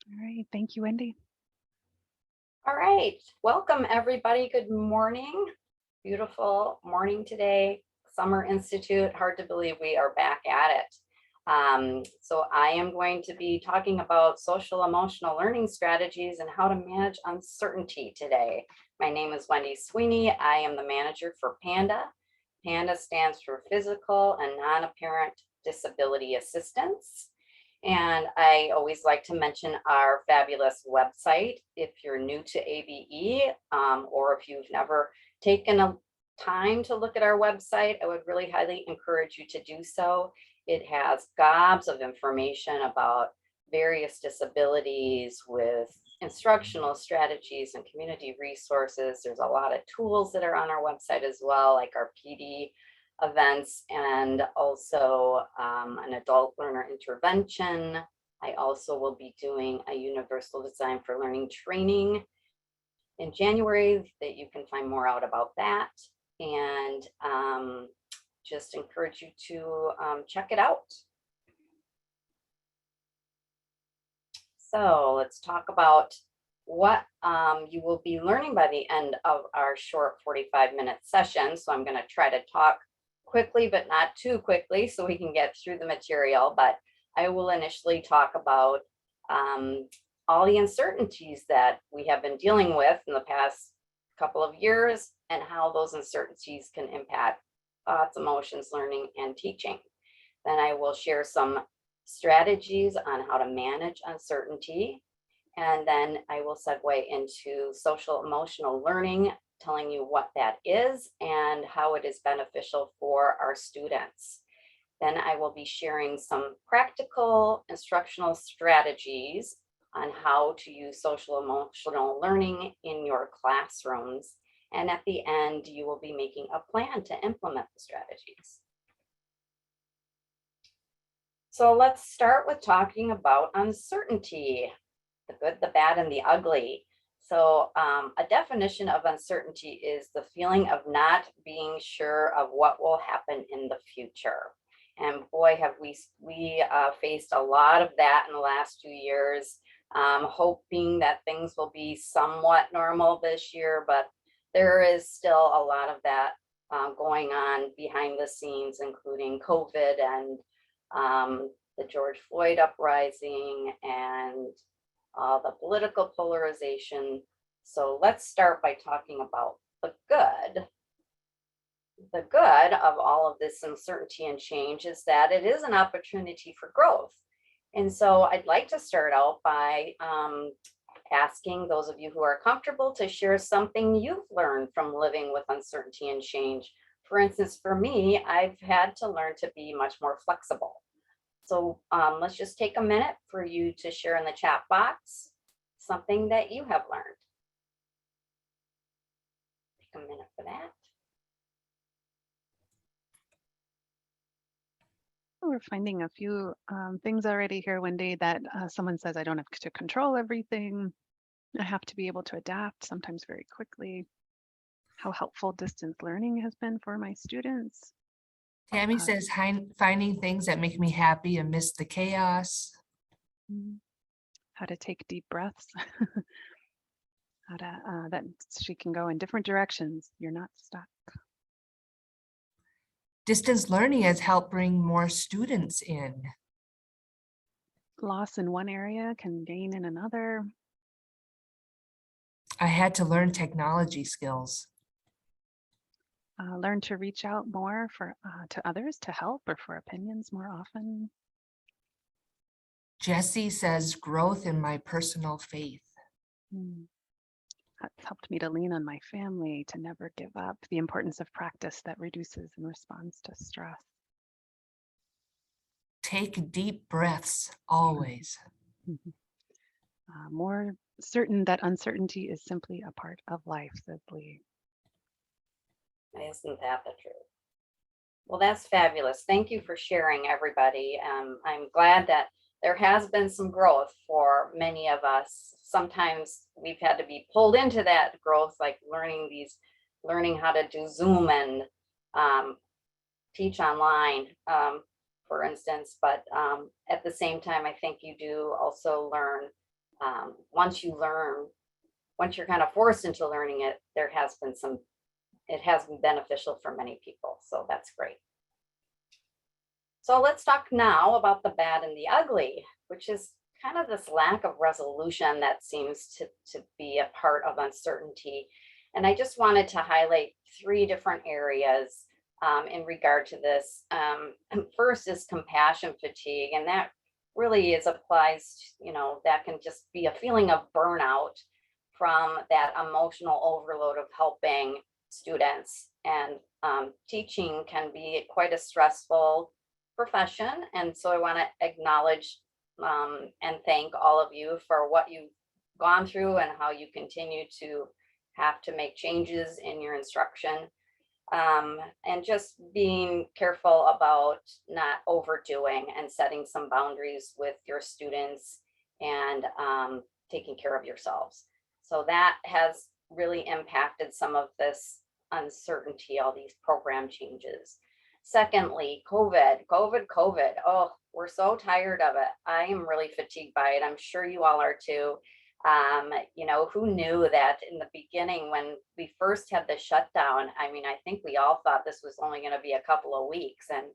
All right. Thank you, Wendy. All right, welcome everybody. Good morning. Beautiful morning today. Summer Institute. Hard to believe we are back at it. So I am going to be talking about social emotional learning strategies and how to manage uncertainty today. My name is Wendy Sweeney. I am the manager for PANDA. PANDA stands for Physical and Non-Apparent Disability Assistance. And I always like to mention our fabulous website. If you're new to ABE, or if you've never taken a time to look at our website, I would really highly encourage you to do so. It has gobs of information about various disabilities with instructional strategies and community resources. There's a lot of tools that are on our website as well, like our PD events and also an adult learner intervention. I also will be doing a universal design for learning training in January that you can find more out about that. And just encourage you to check it out. So let's talk about what you will be learning by the end of our short 45-minute session. So I'm going to try to talk quickly, but not too quickly so we can get through the material. But I will initially talk about all the uncertainties that we have been dealing with in the past couple of years and how those uncertainties can impact thoughts, emotions, learning, and teaching. Then I will share some strategies on how to manage uncertainty. And then I will segue into social emotional learning, telling you what that is and how it is beneficial for our students. Then I will be sharing some practical instructional strategies on how to use social emotional learning in your classrooms. And at the end, you will be making a plan to implement the strategies. So let's start with talking about uncertainty, the good, the bad, and the ugly. So a definition of uncertainty is the feeling of not being sure of what will happen in the future. And boy, have we faced a lot of that in the last 2 years, hoping that things will be somewhat normal this year, but there is still a lot of that going on behind the scenes, including COVID and the George Floyd uprising and the political polarization. So let's start by talking about the good. The good of all of this uncertainty and change is that it is an opportunity for growth. And so I'd like to start out by asking those of you who are comfortable to share something you've learned from living with uncertainty and change. For instance, for me, I've had to learn to be much more flexible. So let's just take a minute for you to share in the chat box something that you have learned. Take a minute for that. We're finding a few things already here, Wendy, that someone says I don't have to control everything. I have to be able to adapt, sometimes very quickly. How helpful distance learning has been for my students. Tammy says finding things that make me happy amidst the chaos. How to take deep breaths. How to that she can go in different directions. You're not stuck. Distance learning has helped bring more students in. Loss in one area can gain in another. I had to learn technology skills. Learn to reach out more to others to help or for opinions more often. Jessie says growth in my personal faith. That's helped me to lean on my family, to never give up, the importance of practice that reduces in response to stress. Take deep breaths always. More certain that uncertainty is simply a part of life, says Lee. Isn't that the truth? Well, that's fabulous. Thank you for sharing, everybody. I'm glad that there has been some growth for many of us. Sometimes we've had to be pulled into that growth, like learning how to do Zoom and teach online, for instance. But at the same time, I think you do also learn once you're kind of forced into learning it, it has been beneficial for many people. So that's great. So let's talk now about the bad and the ugly, which is kind of this lack of resolution that seems to be a part of uncertainty. And I just wanted to highlight 3 different areas in regard to this. First is compassion fatigue, and that really applies, that can just be a feeling of burnout from that emotional overload of helping students. And teaching can be quite a stressful profession. And so I want to acknowledge and thank all of you for what you've gone through and how you continue to have to make changes in your instruction. And just being careful about not overdoing and setting some boundaries with your students and taking care of yourselves. So that has really impacted some of this uncertainty, all these program changes. Secondly, COVID. Oh, we're so tired of it. I am really fatigued by it. I'm sure you all are too. Who knew that in the beginning when we first had the shutdown? I mean, I think we all thought this was only going to be a couple of weeks, and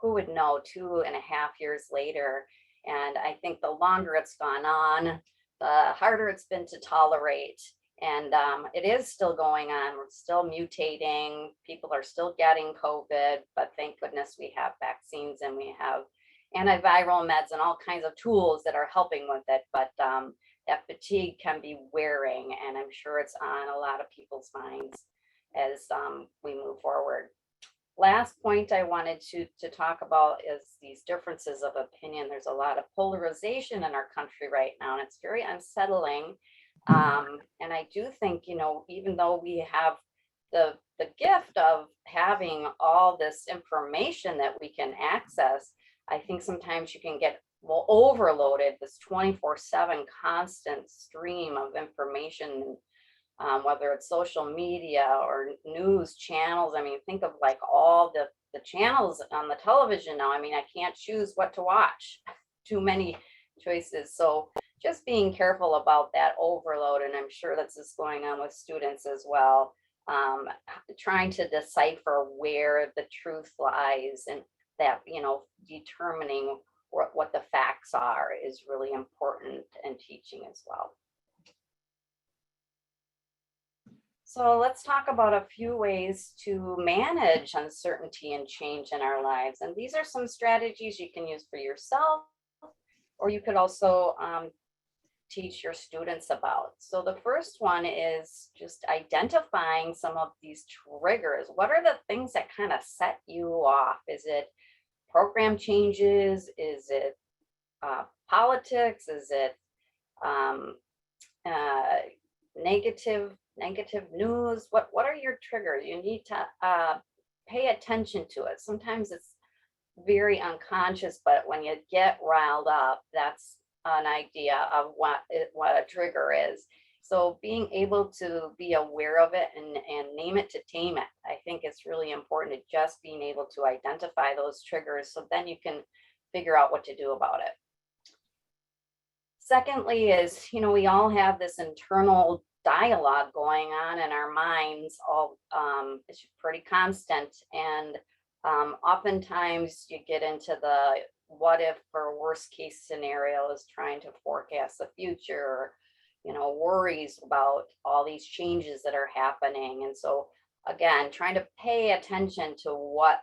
who would know 2.5 years later? And I think the longer it's gone on, the harder it's been to tolerate. And it is still going on. We're still mutating. People are still getting COVID, but thank goodness we have vaccines and we have antiviral meds and all kinds of tools that are helping with it. But that fatigue can be wearing, and I'm sure it's on a lot of people's minds as we move forward. Last point I wanted to talk about is these differences of opinion. There's a lot of polarization in our country right now, and it's very unsettling. And I do think, even though we have the gift of having all this information that we can access, I think sometimes you can get overloaded, this 24/7 constant stream of information, whether it's social media or news channels. I mean, think of like all the channels on the television now. I mean, I can't choose what to watch. Too many choices. So just being careful about that overload, and I'm sure that's just going on with students as well, trying to decipher where the truth lies, and that, determining what the facts are is really important in teaching as well. So let's talk about a few ways to manage uncertainty and change in our lives. And these are some strategies you can use for yourself, or you could also teach your students about. So the first one is just identifying some of these triggers. What are the things that kind of set you off? Is it program changes? Is it politics? Is it negative news? What are your triggers? You need to pay attention to it. Sometimes it's very unconscious, but when you get riled up, that's an idea of what a trigger is. So being able to be aware of it and name it to tame it, I think it's really important, to just being able to identify those triggers, so then you can figure out what to do about it. Secondly is, we all have this internal dialogue going on in our minds. It's pretty constant, and oftentimes you get into the what if or worst case scenarios, trying to forecast the future, worries about all these changes that are happening. And so again, trying to pay attention to what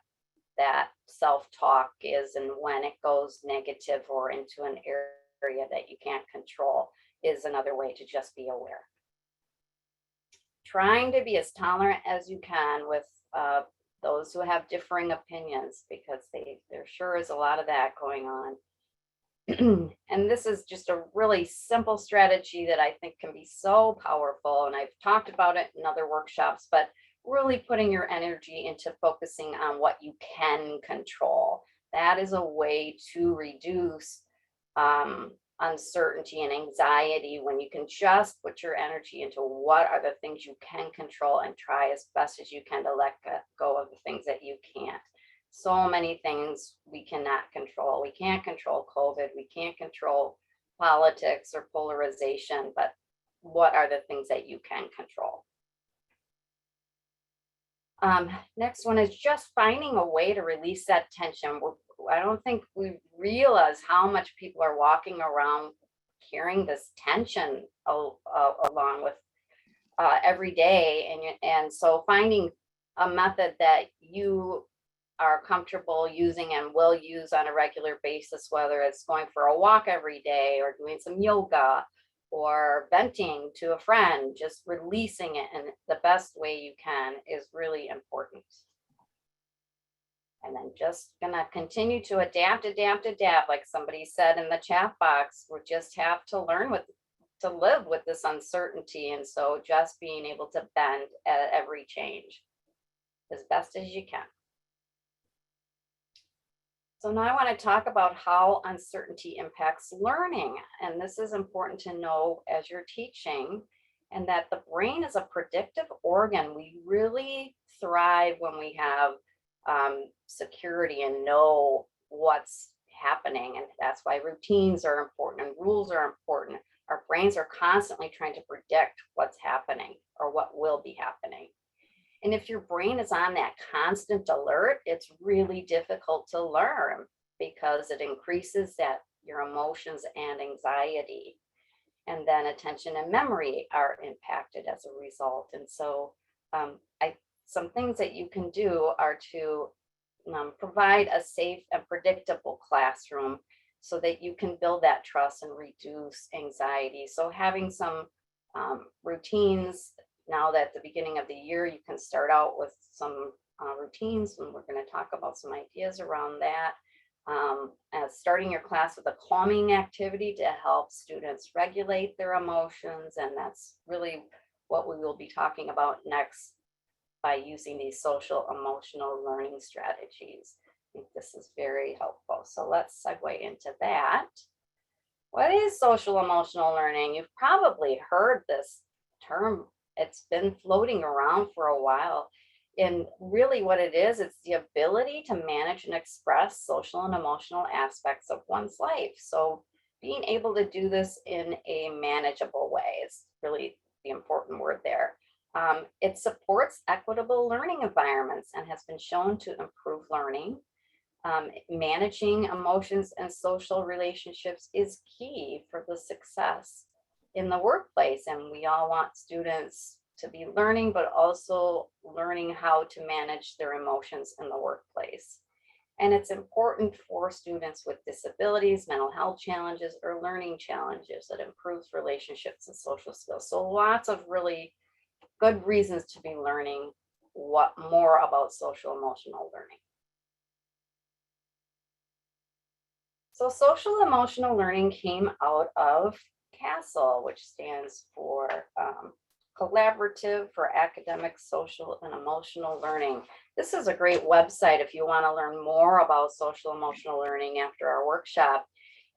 that self-talk is, and when it goes negative or into an area that you can't control is another way to just be aware. Trying to be as tolerant as you can with those who have differing opinions, because there sure is a lot of that going on. And this is just a really simple strategy that I think can be so powerful. And I've talked about it in other workshops, but really putting your energy into focusing on what you can control. That is a way to reduce uncertainty and anxiety, when you can just put your energy into what are the things you can control, and try as best as you can to let go of the things that you can't. So many things we cannot control. We can't control COVID. We can't control politics or polarization, but what are the things that you can control? Next one is just finding a way to release that tension. I don't think we realize how much people are walking around carrying this tension along with every day. And so finding a method that you are comfortable using and will use on a regular basis, whether it's going for a walk every day or doing some yoga or venting to a friend, just releasing it in the best way you can is really important. And then just gonna continue to adapt, like somebody said in the chat box. We just have to learn to live with this uncertainty. And so just being able to bend at every change as best as you can. So now I want to talk about how uncertainty impacts learning. And this is important to know as you're teaching, and that the brain is a predictive organ. We really thrive when we have security and know what's happening. And that's why routines are important and rules are important. Our brains are constantly trying to predict what's happening or what will be happening. And if your brain is on that constant alert, it's really difficult to learn because it increases your emotions and anxiety. And then attention and memory are impacted as a result. And so some things that you can do are to provide a safe and predictable classroom so that you can build that trust and reduce anxiety. So having some routines. Now that at the beginning of the year, you can start out with some routines, and we're going to talk about some ideas around that. Starting your class with a calming activity to help students regulate their emotions, and that's really what we will be talking about next by using these social emotional learning strategies. I think this is very helpful. So let's segue into that. What is social emotional learning? You've probably heard this term. It's been floating around for a while. And really what it is, it's the ability to manage and express social and emotional aspects of one's life. So being able to do this in a manageable way is really the important word there. It supports equitable learning environments and has been shown to improve learning. Managing emotions and social relationships is key for the success in the workplace, and we all want students to be learning, but also learning how to manage their emotions in the workplace. And it's important for students with disabilities, mental health challenges, or learning challenges that improves relationships and social skills. So lots of really good reasons to be learning more about social emotional learning. So social emotional learning came out of CASEL, which stands for Collaborative for Academic, Social, and Emotional Learning. This is a great website if you want to learn more about social emotional learning after our workshop.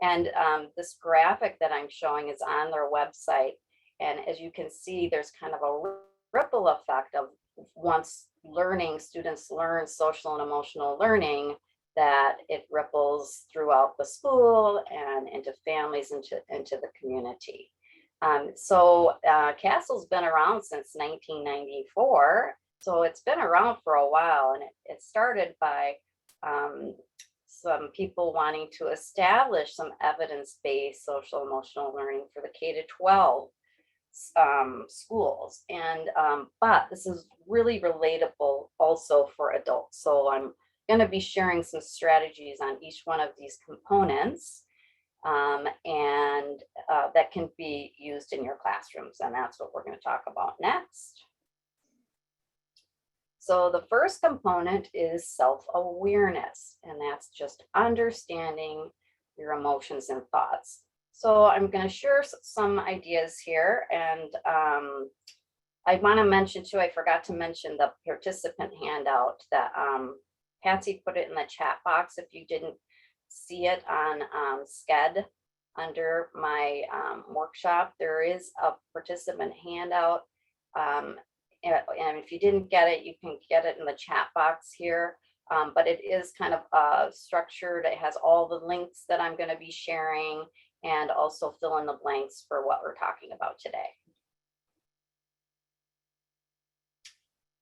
And this graphic that I'm showing is on their website. And as you can see, there's kind of a ripple effect of once students learn social and emotional learning, that it ripples throughout the school and into families, into the community. So CASEL's been around since 1994. So it's been around for a while, and it started by some people wanting to establish some evidence-based social emotional learning for the K-12 schools. And but this is really relatable also for adults. So I'm going to be sharing some strategies on each one of these components, and that can be used in your classrooms. And that's what we're going to talk about next. So the first component is self-awareness, and that's just understanding your emotions and thoughts. So I'm going to share some ideas here, and I want to mention too, I forgot to mention the participant handout that Patsy put it in the chat box. If you didn't see it on SCED under my workshop, there is a participant handout. And if you didn't get it, you can get it in the chat box here. But it is kind of structured. It has all the links that I'm going to be sharing, and also fill in the blanks for what we're talking about today.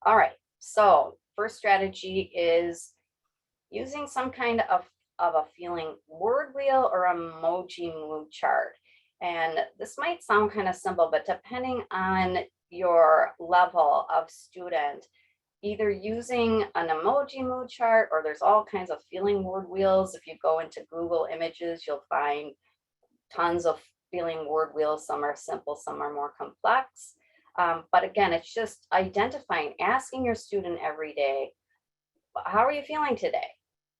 All right, so first strategy is using some kind of a feeling word wheel or emoji mood chart. And this might sound kind of simple, but depending on your level of student, either using an emoji mood chart, or there's all kinds of feeling word wheels. If you go into Google Images, you'll find tons of feeling word wheels. Some are simple, some are more complex. But again, it's just identifying, asking your student every day, how are you feeling today?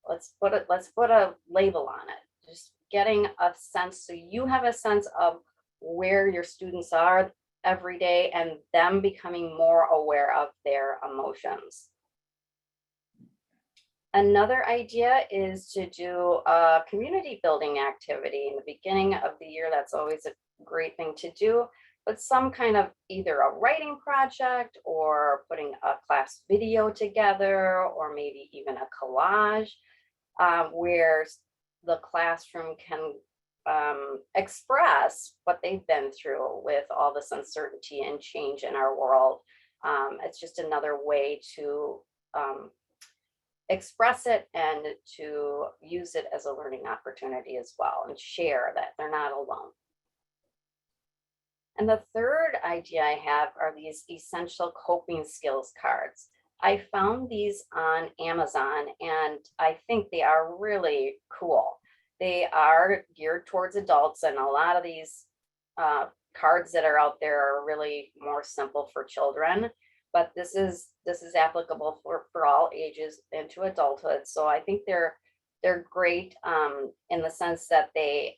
Let's put a label on it. Just getting a sense, so you have a sense of where your students are every day, and them becoming more aware of their emotions. Another idea is to do a community building activity in the beginning of the year. That's always a great thing to do, but some kind of either a writing project or putting a class video together, or maybe even a collage where the classroom can express what they've been through with all this uncertainty and change in our world. It's just another way to express it and to use it as a learning opportunity as well, and share that they're not alone. And the third idea I have are these essential coping skills cards. I found these on Amazon, and I think they are really cool. They are geared towards adults, and a lot of these cards that are out there are really more simple for children. But this is applicable for all ages into adulthood. So I think they're great in the sense that the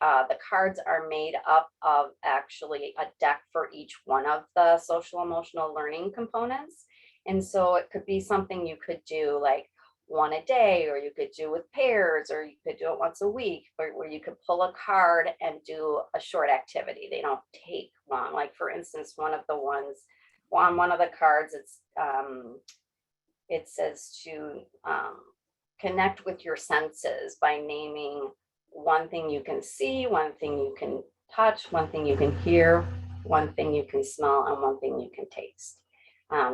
cards are made up of actually a deck for each one of the social emotional learning components. And so it could be something you could do like one a day, or you could do with pairs, or you could do it once a week, where you could pull a card and do a short activity. They don't take long. Like for instance, one of the ones on one of the cards, it says to connect with your senses by naming one thing you can see, one thing you can touch, one thing you can hear, one thing you can smell, and one thing you can taste.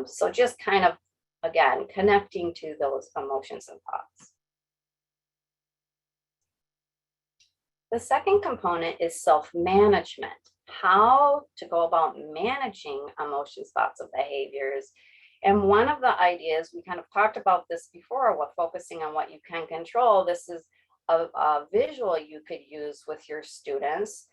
So just kind of, again, connecting to those emotions and thoughts. The second component is self-management, how to go about managing emotions, thoughts, and behaviors. And one of the ideas, we kind of talked about this before, what focusing on what you can control. This is a visual you could use with your students,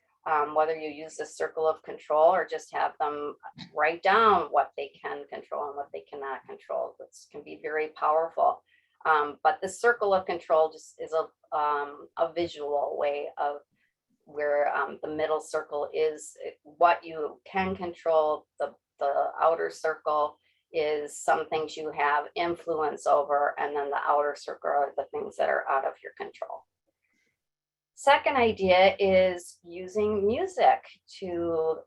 whether you use the circle of control or just have them write down what they can control and what they cannot control. This can be very powerful. But the circle of control just is a visual way of where the middle circle is what you can control. The outer circle is some things you have influence over, and then the outer circle are the things that are out of your control. Second idea is using music to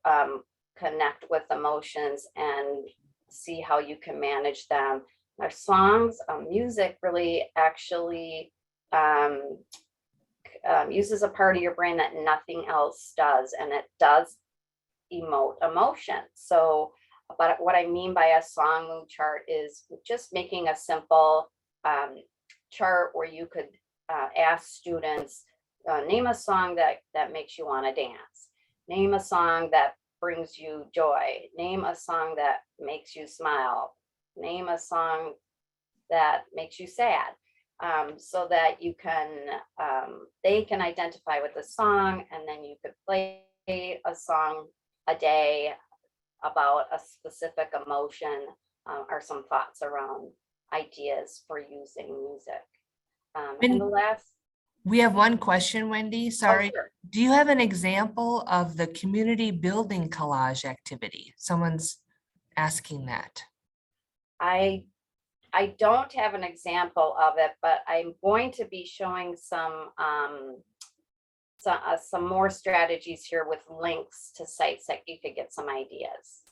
connect with emotions and see how you can manage them. Our songs, music really actually uses a part of your brain that nothing else does, and it does emote emotion. So, but what I mean by a song mood chart is just making a simple chart where you could ask students, name a song that makes you want to dance. Name a song that brings you joy. Name a song that makes you smile. Name a song that makes you sad. So that you can, they can identify with the song, and then you could play a song a day about a specific emotion, or some thoughts around ideas for using music. And the last. We have one question, Wendy. Sorry. Oh, sure. Do you have an example of the community building collage activity? Someone's asking that. I don't have an example of it, but I'm going to be showing some more strategies here with links to sites that you could get some ideas.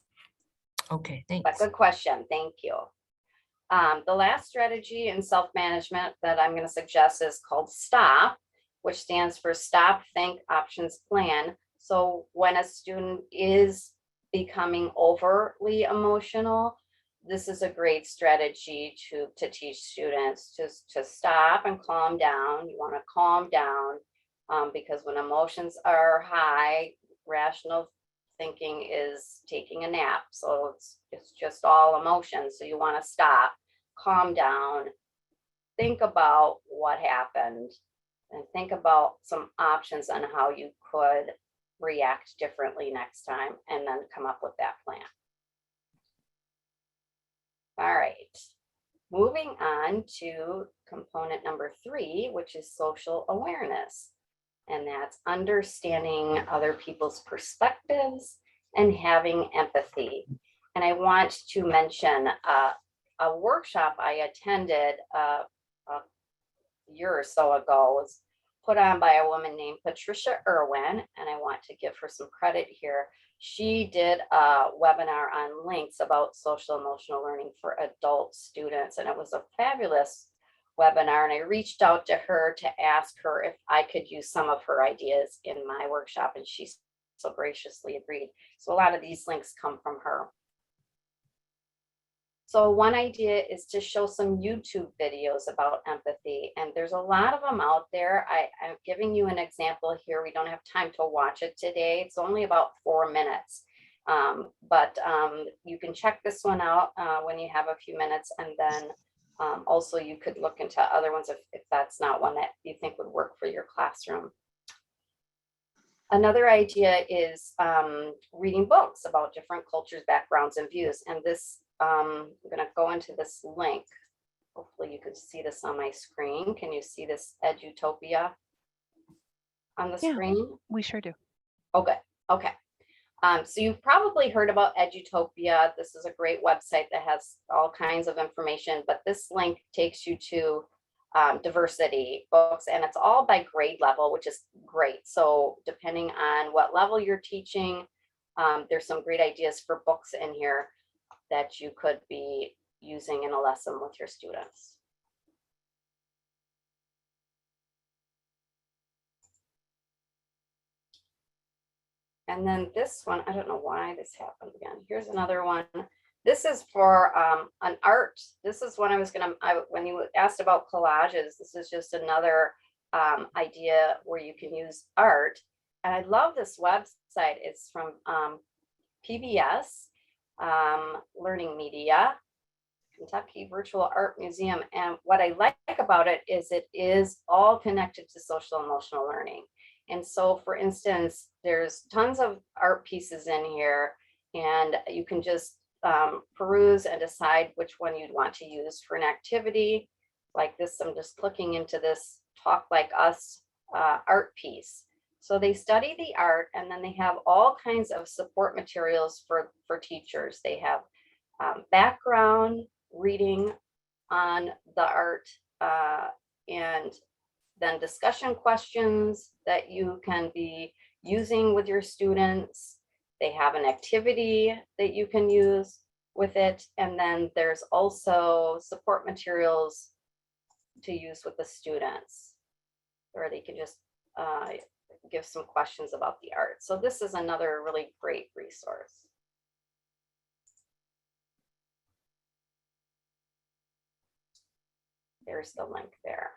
Okay, But thanks. good question. Thank you. The last strategy in self-management that I'm going to suggest is called STOP. which stands for Stop, Think, Options, Plan. So when a student is becoming overly emotional, this is a great strategy to teach students to stop and calm down. You want to calm down because when emotions are high, rational thinking is taking a nap. So it's just all emotion. So you want to stop, calm down, think about what happened, and think about some options on how you could react differently next time, and then come up with that plan. All right, moving on to component number 3, which is social awareness. And that's understanding other people's perspectives and having empathy. And I want to mention a workshop I attended a year or so ago, was put on by a woman named Patricia Irwin, and I want to give her some credit here. She did a webinar on links about social emotional learning for adult students, and it was a fabulous webinar. And I reached out to her to ask her if I could use some of her ideas in my workshop, and she so graciously agreed. So a lot of these links come from her. So one idea is to show some YouTube videos about empathy, and there's a lot of them out there. I'm giving you an example here. We don't have time to watch it today. It's only about 4 minutes, but you can check this one out when you have a few minutes, and then also you could look into other ones if that's not one that you think would work for your classroom. Another idea is reading books about different cultures, backgrounds, and views. And this, I'm going to go into this link. Hopefully you can see this on my screen. Can you see this Edutopia on the screen? We sure do. Okay. Okay. So you've probably heard about Edutopia. This is a great website that has all kinds of information, but this link takes you to diversity books, and it's all by grade level, which is great. So depending on what level you're teaching, there's some great ideas for books in here that you could be using in a lesson with your students. And then this one, I don't know why this happened again. Here's another one. This is for an art. This is when I was when you asked about collages, this is just another idea where you can use art. And I love this website. It's from PBS, Learning Media, Kentucky Virtual Art Museum. And what I like about it is all connected to social emotional learning. And so, for instance, there's tons of art pieces in here, and you can just peruse and decide which one you'd want to use for an activity. Like this, I'm just clicking into this Talk Like Us art piece. So they study the art, and then they have all kinds of support materials for teachers. They have background reading on the art, and then discussion questions that you can be using with your students. They have an activity that you can use with it. And then there's also support materials to use with the students, or they can just give some questions about the art. So this is another really great resource. There's the link there.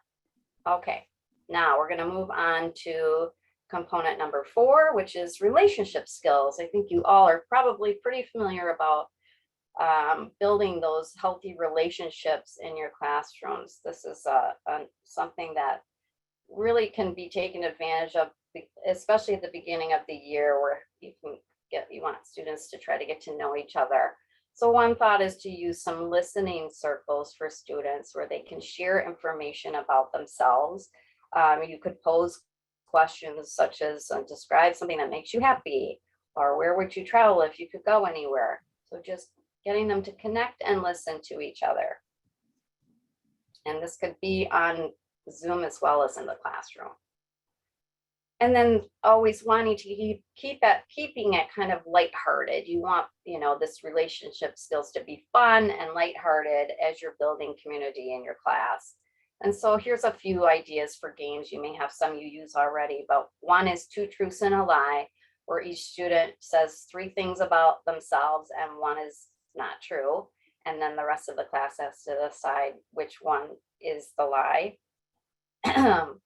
Okay, now we're going to move on to component number 4, which is relationship skills. I think you all are probably pretty familiar about building those healthy relationships in your classrooms. This is something that really can be taken advantage of, especially at the beginning of the year, where you want students to try to get to know each other. So one thought is to use some listening circles for students where they can share information about themselves. You could pose questions such as describe something that makes you happy, or where would you travel if you could go anywhere? So just getting them to connect and listen to each other. And this could be on Zoom as well as in the classroom. And then always wanting to keeping it kind of lighthearted. You want, this relationship skills to be fun and lighthearted as you're building community in your class. And so here's a few ideas for games. You may have some you use already, but one is 2 truths and a lie, where each student says 3 things about themselves and one is not true. And then the rest of the class has to decide which one is the lie.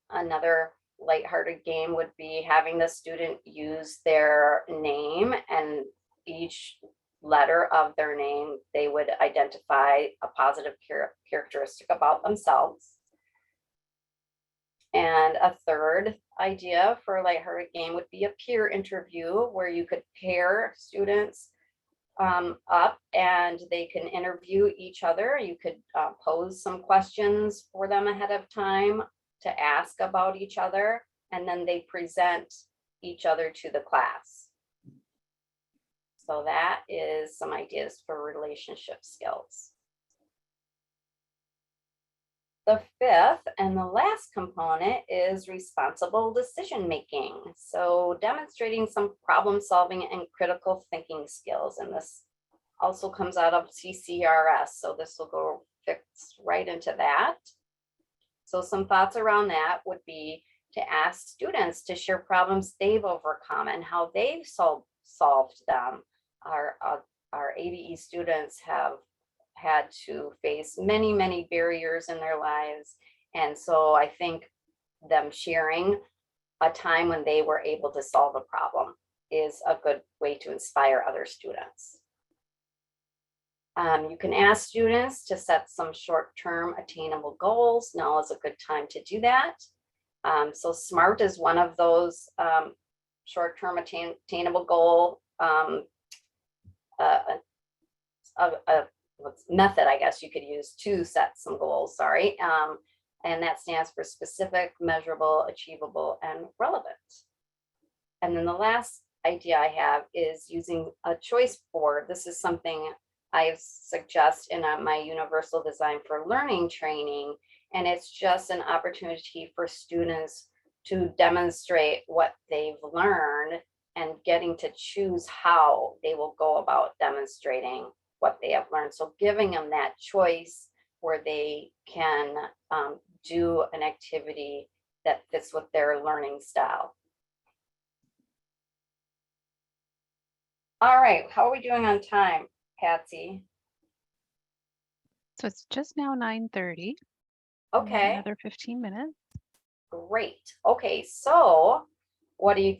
Another lighthearted game would be having the student use their name, and each letter of their name, they would identify a positive characteristic about themselves. And a third idea for a lighthearted game would be a peer interview, where you could pair students up and they can interview each other. You could pose some questions for them ahead of time to ask about each other, and then they present each other to the class. So that is some ideas for relationship skills. The fifth and the last component is responsible decision making. So demonstrating some problem solving and critical thinking skills. And this also comes out of CCRS. So this will go fix right into that. So some thoughts around that would be to ask students to share problems they've overcome and how they've solved them. Our ABE students have had to face many, many barriers in their lives. And so I think them sharing a time when they were able to solve a problem is a good way to inspire other students. You can ask students to set some short-term attainable goals. Now is a good time to do that. So SMART is one of those short-term attainable goal method, I guess you could use to set some goals, sorry. And that stands for specific, measurable, achievable, and relevant. And then the last idea I have is using a choice board. This is something I suggest in my Universal Design for Learning training, and it's just an opportunity for students to demonstrate what they've learned and getting to choose how they will go about demonstrating what they have learned. So giving them that choice where they can do an activity that fits with their learning style. All right, how are we doing on time, Patsy? So it's just now 9:30. Okay. Another 15 minutes. Great. Okay, so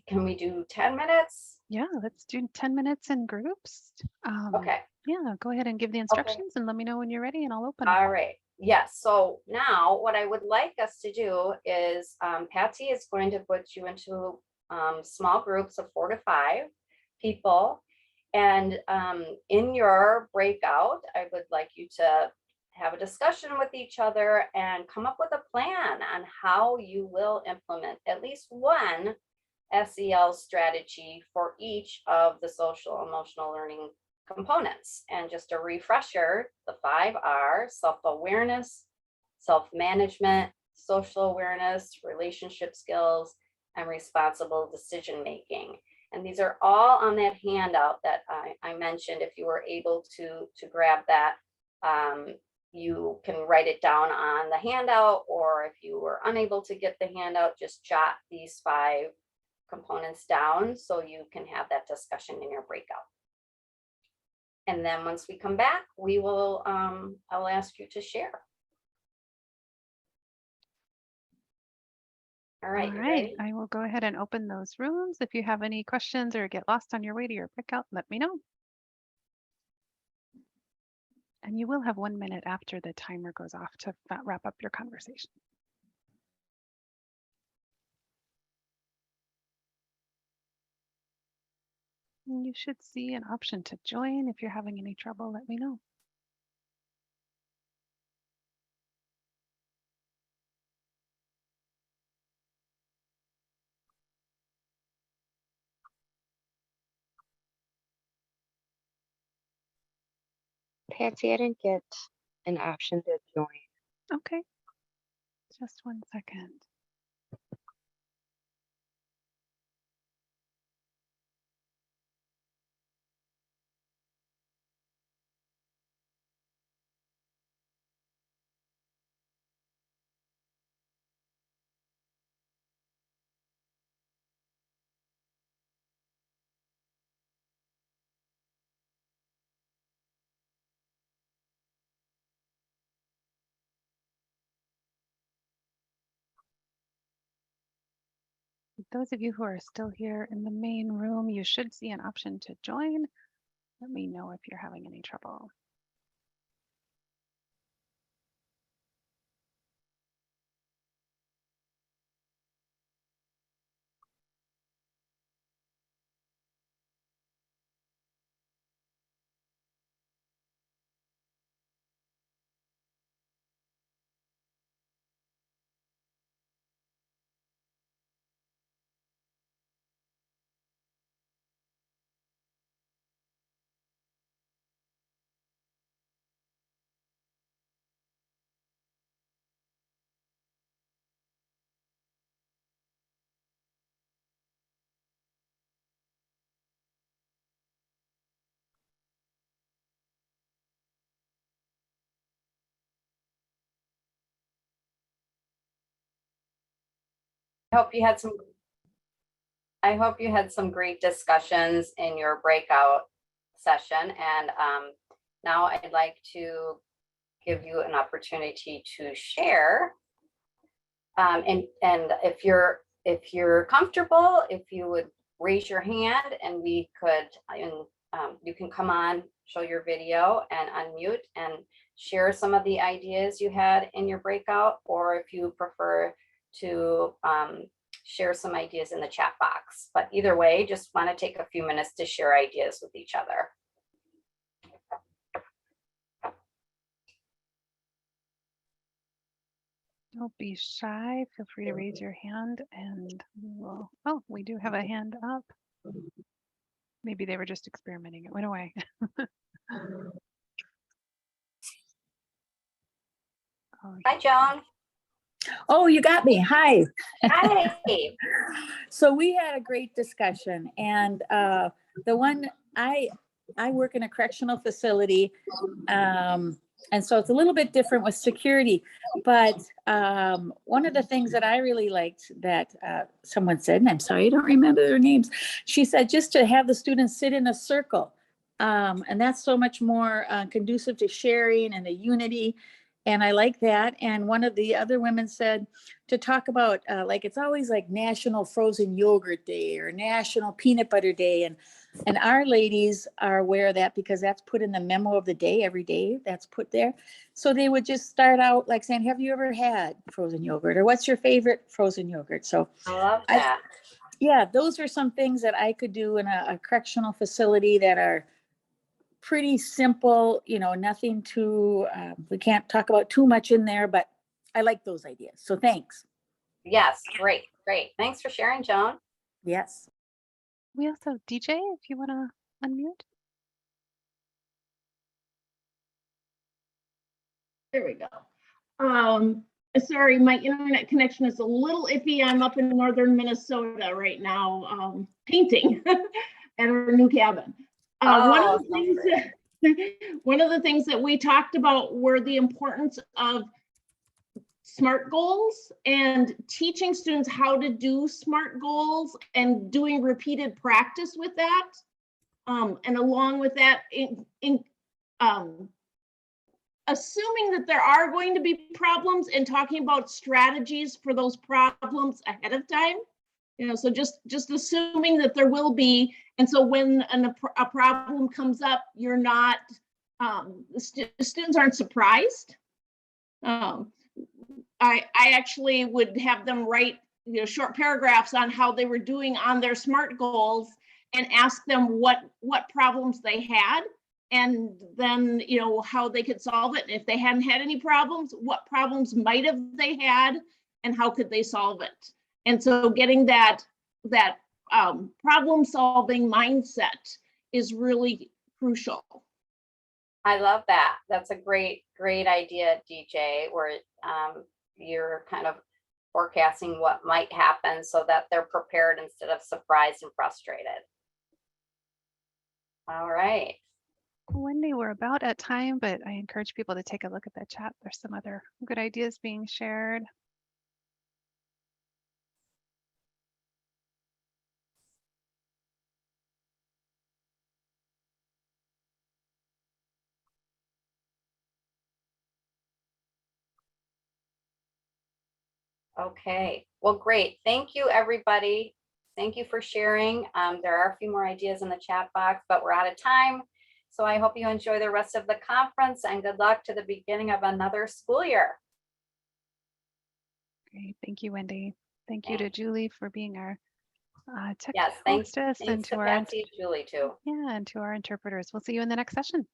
can we do 10 minutes? Yeah, let's do 10 minutes in groups. Okay. Yeah, go ahead and give the instructions and let me know when you're ready and I'll open. All right. Yes. So now what I would like us to do is Patsy is going to put you into small groups of 4 to 5 people. And in your breakout, I would like you to have a discussion with each other and come up with a plan on how you will implement at least one SEL strategy for each of the social emotional learning components. And just a refresher, the 5 are self-awareness, self-management, social awareness, relationship skills, and responsible decision-making. And these are all on that handout that I mentioned. If you were able to grab that, you can write it down on the handout, or if you were unable to get the handout, just jot these 5 components down so you can have that discussion in your breakout. And then once we come back, we will, I'll ask you to share. All right. All right, I will go ahead and open those rooms. If you have any questions or get lost on your way to your breakout, let me know. And you will have 1 minute after the timer goes off to wrap up your conversation. And you should see an option to join. If you're having any trouble, let me know. Patsy, I didn't get an option to join. Okay, just 1 second. those of you who are still here in the main room, you should see an option to join. Let me know if you're having any trouble. I hope you had some great discussions in your breakout session. And now I'd like to give you an opportunity to share. And if you're comfortable, if you would raise your hand and we could, you can come on, show your video and unmute and share some of the ideas you had in your breakout, or if you prefer to share some ideas in the chat box. But either way, just want to take a few minutes to share ideas with each other. Don't be shy. Feel free to raise your hand and we'll, oh, we do have a hand up. Maybe they were just experimenting. It went away. Oh, Hi, Joan. Oh, you got me. Hi. Hi. So we had a great discussion, and the one I work in a correctional facility, and so it's a little bit different with security. But one of the things that I really liked that someone said, and I'm sorry I don't remember their names. She said just to have the students sit in a circle, and that's so much more conducive to sharing and the unity. And I like that. And one of the other women said to talk about, like, it's always like National Frozen Yogurt Day or National Peanut Butter Day. And our ladies are aware of that because that's put in the memo of the day every day, that's put there. So they would just start out like saying, have you ever had frozen yogurt? Or what's your favorite frozen yogurt? So I love that. yeah, those are some things that I could do in a correctional facility that are pretty simple, you know, nothing too, we can't talk about too much in there, but I like those ideas. So thanks. Yes, great. Thanks for sharing, Joan. Yes. we also have DJ, if you want to unmute. There we go. Sorry, my internet connection is a little iffy. I'm up in northern Minnesota right now, painting at our new cabin. One of the things that we talked about were the importance of SMART goals and teaching students how to do SMART goals and doing repeated practice with that. And along with that, assuming that there are going to be problems and talking about strategies for those problems ahead of time. You know, so just assuming that there will be, and so when a problem comes up, you're not, the students aren't surprised. I actually would have them write, you know, short paragraphs on how they were doing on their SMART goals and ask them what problems they had, and then, you know, how they could solve it. And if they hadn't had any problems, what problems might have they had and how could they solve it? And so getting that problem solving mindset is really crucial. I love that. That's a great idea, DJ, where you're kind of forecasting what might happen so that they're prepared instead of surprised and frustrated. All right. Wendy, we're about at time, but I encourage people to take a look at that chat. There's some other good ideas being shared. Okay, well, great. Thank you, everybody. Thank you for sharing. There are a few more ideas in the chat box, but we're out of time. So I hope you enjoy the rest of the conference and good luck to the beginning of another school year. Great. Thank you, Wendy. Thank you to Julie for being our tech Yes, thanks hostess, and to to our Patsy and Julie too. yeah, and to our interpreters. We'll see you in the next session.